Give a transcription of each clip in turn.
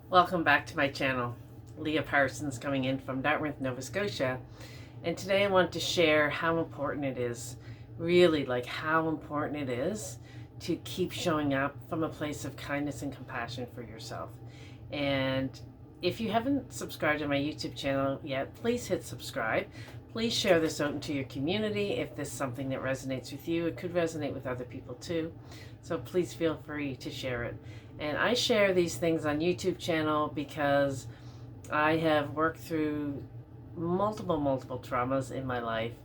Welcome back to my channel. Leah Parsons coming in from Dartmouth, Nova Scotia. And today I want to share how important it is, really like how important it is to keep showing up from a place of kindness and compassion for yourself. And if you haven't subscribed to my YouTube channel yet, please hit subscribe. Please share this out into your community if this is something that resonates with you. It could resonate with other people too. So please feel free to share it. And I share these things on YouTube channel because I have worked through multiple traumas in my life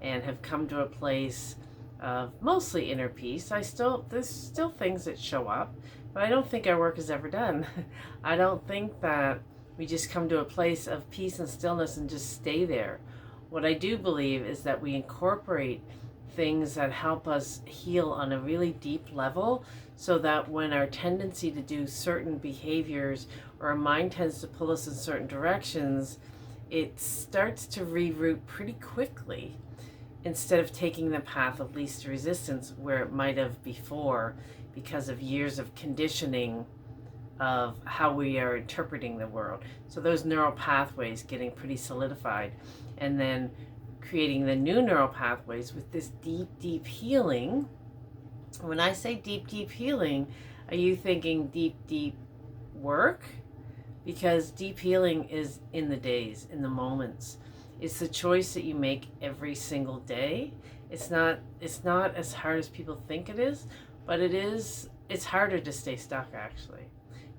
and have come to a place of mostly inner peace. There's still things that show up, but I don't think our work is ever done. I don't think that we just come to a place of peace and stillness and just stay there. What I do believe is that we incorporate things that help us heal on a really deep level, so that when our tendency to do certain behaviors or our mind tends to pull us in certain directions, it starts to reroute pretty quickly instead of taking the path of least resistance where it might have before because of years of conditioning of how we are interpreting the world. So those neural pathways getting pretty solidified, and then creating the new neural pathways with this deep healing. When I say deep healing, are you thinking deep work? Because deep healing is in the days, in the moments. It's the choice that you make every single day. It's not as hard as people think it is, but it's harder to stay stuck actually.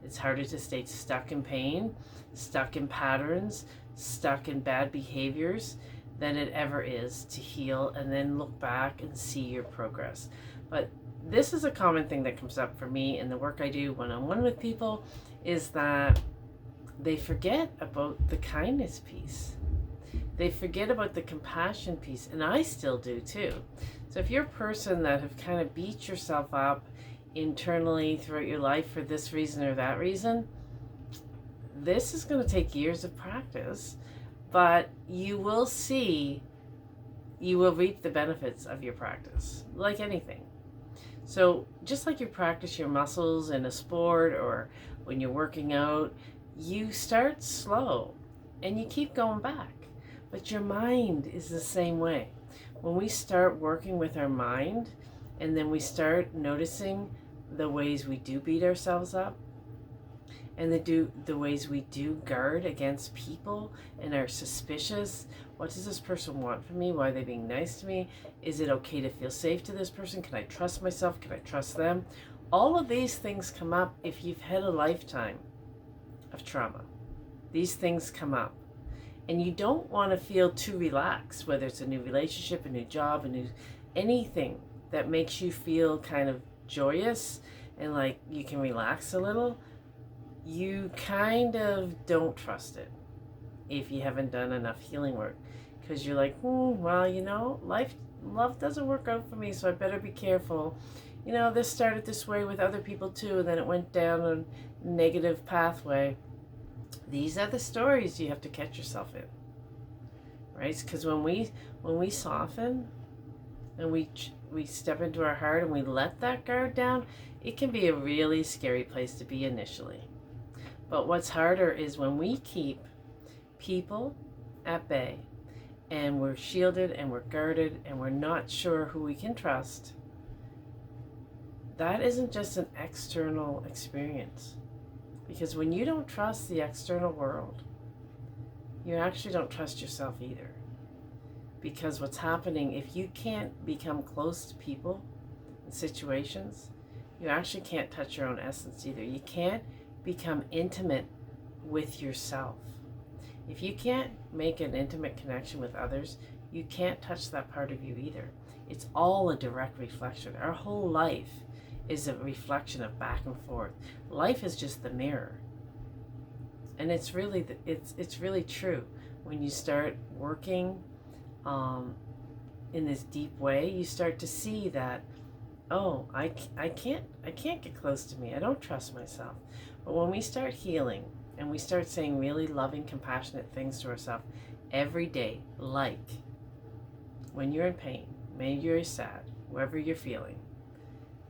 It's harder to stay stuck in pain, stuck in patterns, stuck in bad behaviors than it ever is to heal and then look back and see your progress. But this is a common thing that comes up for me in the work I do one-on-one with people, is that they forget about the kindness piece. They forget about the compassion piece, and I still do too. So if you're a person that have kind of beat yourself up internally throughout your life for this reason or that reason, this is going to take years of practice, but you will reap the benefits of your practice, like anything. So just like you practice your muscles in a sport or when you're working out, you start slow and you keep going back. But your mind is the same way. When we start working with our mind and then we start noticing the ways we do beat ourselves up, and the ways we do guard against people and are suspicious. What does this person want from me? Why are they being nice to me? Is it okay to feel safe to this person? Can I trust myself? Can I trust them? All of these things come up if you've had a lifetime of trauma. These things come up. And you don't want to feel too relaxed, whether it's a new relationship, a new job, anything that makes you feel kind of joyous and like you can relax a little. You kind of don't trust it if you haven't done enough healing work, because you're like, well, love doesn't work out for me, so I better be careful. This started this way with other people too, and then it went down a negative pathway. These are the stories you have to catch yourself in, right? Because when we soften and we step into our heart and we let that guard down, it can be a really scary place to be initially. But what's harder is when we keep people at bay and we're shielded and we're guarded and we're not sure who we can trust. That isn't just an external experience. Because when you don't trust the external world, you actually don't trust yourself either. Because what's happening, if you can't become close to people and situations, you actually can't touch your own essence either. You can't become intimate with yourself. If you can't make an intimate connection with others, you can't touch that part of you either. It's all a direct reflection. Our whole life is a reflection of back and forth. Life is just the mirror. And it's really true. When you start working in this deep way, you start to see that, oh, I can't get close to me. I don't trust myself. But when we start healing and we start saying really loving, compassionate things to ourselves every day, like when you're in pain, maybe you're sad, wherever you're feeling,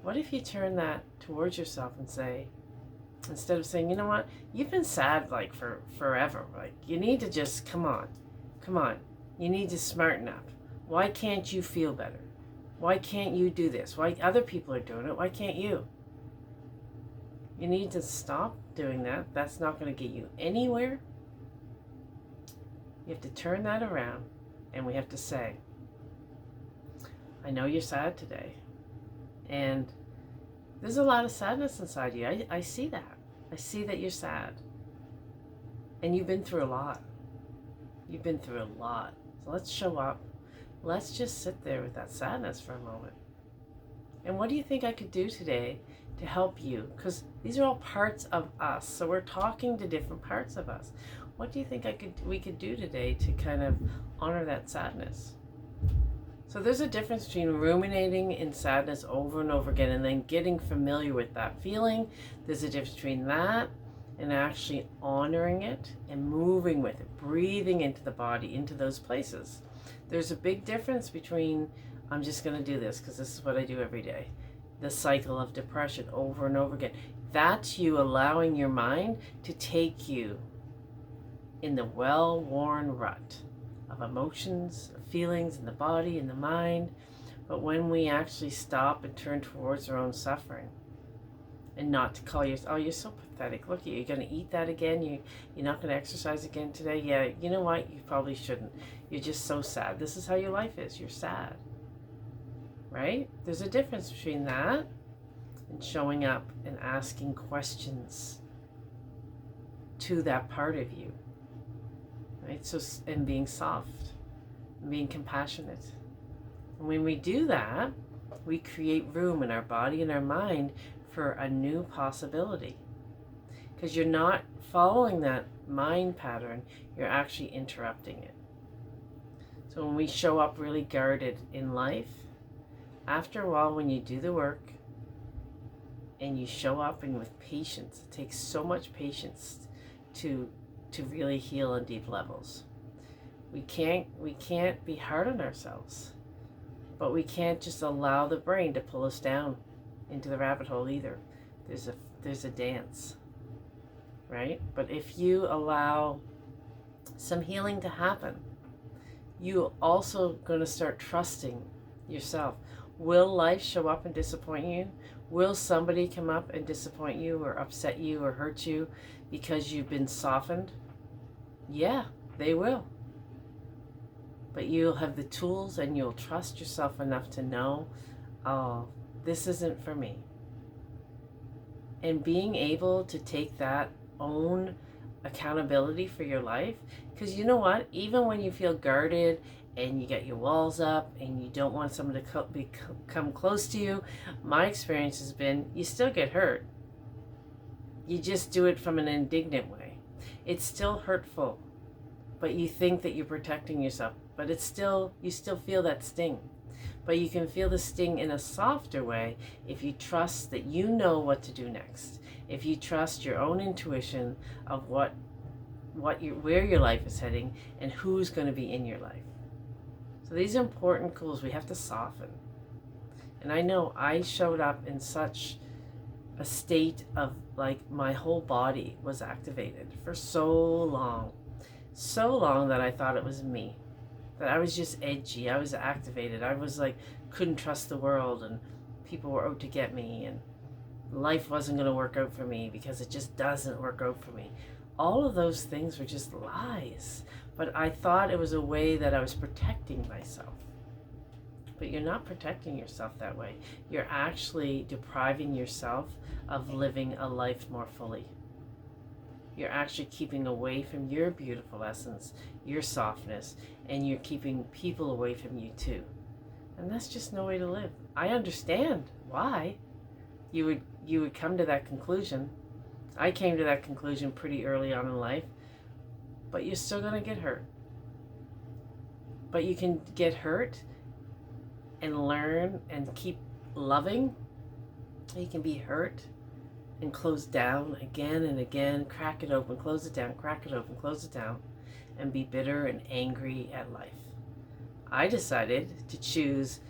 what if you turn that towards yourself and say, Instead of saying, you know what, you've been sad like for forever. Like, you need to just, come on. You need to smarten up. Why can't you feel better? Why can't you do this? Why other people are doing it? Why can't you? You need to stop doing that. That's not going to get you anywhere. You have to turn that around, and we have to say, I know you're sad today, and there's a lot of sadness inside you. I see that. I see that you're sad, and you've been through a lot. You've been through a lot. So let's show up. Let's just sit there with that sadness for a moment. And what do you think I could do today to help you? Because these are all parts of us. So we're talking to different parts of us. What do you think we could do today to kind of honor that sadness? So there's a difference between ruminating in sadness over and over again and then getting familiar with that feeling. There's a difference between that and actually honoring it and moving with it, breathing into the body, into those places. There's a big difference between, I'm just going to do this because this is what I do every day. The cycle of depression over and over again. That's you allowing your mind to take you in the well-worn rut of emotions, of feelings in the body, in the mind. But when we actually stop and turn towards our own suffering, and not to call you, oh, you're so pathetic. Look, you're going to eat that again? You're not going to exercise again today? Yeah, you know what? You probably shouldn't. You're just so sad. This is how your life is. You're sad. Right? There's a difference between that and showing up and asking questions to that part of you. Right? So, and being soft, and being compassionate. And when we do that, we create room in our body and our mind for a new possibility. Because you're not following that mind pattern, you're actually interrupting it. So when we show up really guarded in life, after a while when you do the work and you show up and with patience, it takes so much patience to really heal on deep levels. We can't be hard on ourselves, but we can't just allow the brain to pull us down into the rabbit hole either. There's a dance, right? But if you allow some healing to happen, you also going to start trusting yourself. Will life show up and disappoint you? Will somebody come up and disappoint you or upset you or hurt you because you've been softened? Yeah, they will. But you'll have the tools and you'll trust yourself enough to know, oh, this isn't for me. And being able to take that own accountability for your life, because you know what, even when you feel guarded and you get your walls up and you don't want someone to come close to you, my experience has been you still get hurt. You just do it from an indignant way. It's still hurtful, but you think that you're protecting yourself, but you still feel that sting. But you can feel the sting in a softer way if you trust that you know what to do next. If you trust your own intuition of where your life is heading and who's going to be in your life. So these are important tools we have to soften. And I know I showed up in such a state of like my whole body was activated for so long that I thought it was me. That I was just edgy, I was activated, I was like, couldn't trust the world and people were out to get me and life wasn't going to work out for me because it just doesn't work out for me. All of those things were just lies, but I thought it was a way that I was protecting myself. But you're not protecting yourself that way. You're actually depriving yourself of living a life more fully. You're actually keeping away from your beautiful essence, your softness, and you're keeping people away from you too. And that's just no way to live. I understand why you would come to that conclusion. I came to that conclusion pretty early on in life, but you're still going to get hurt. But you can get hurt and learn and keep loving. You can be hurt and close down again and again, crack it open, close it down, crack it open, close it down, and be bitter and angry at life. I decided to choose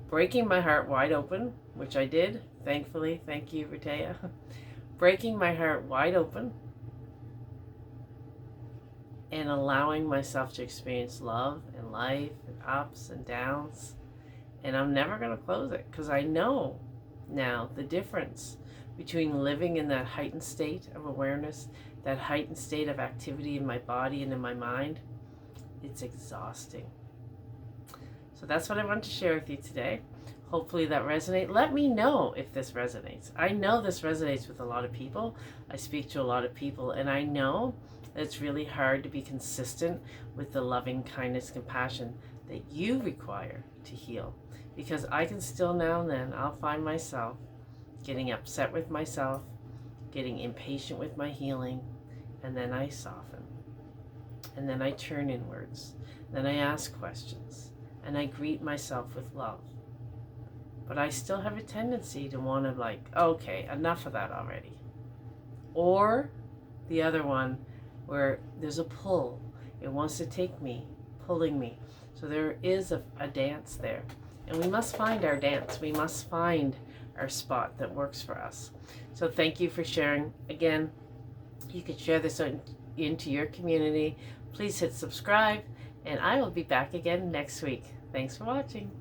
breaking my heart wide open, which I did, thankfully, thank you, Ritea, breaking my heart wide open and allowing myself to experience love and life and ups and downs. And I'm never going to close it, because I know now the difference between living in that heightened state of awareness, that heightened state of activity in my body and in my mind. It's exhausting. So that's what I want to share with you today. Hopefully that resonates. Let me know if this resonates. I know this resonates with a lot of people. I speak to a lot of people, and I know that it's really hard to be consistent with the loving kindness, compassion that you require to heal. Because I can still, now and then, I'll find myself getting upset with myself, getting impatient with my healing, and then I soften. And then I turn inwards. Then I ask questions. And I greet myself with love. But I still have a tendency to want to, like, okay, enough of that already. Or the other one, where there's a pull. It wants to take me, pulling me. So there is a dance there. And we must find our dance. We must find our spot that works for us. So thank you for sharing. Again, you can share this into your community. Please hit subscribe, and I will be back again next week. Thanks for watching.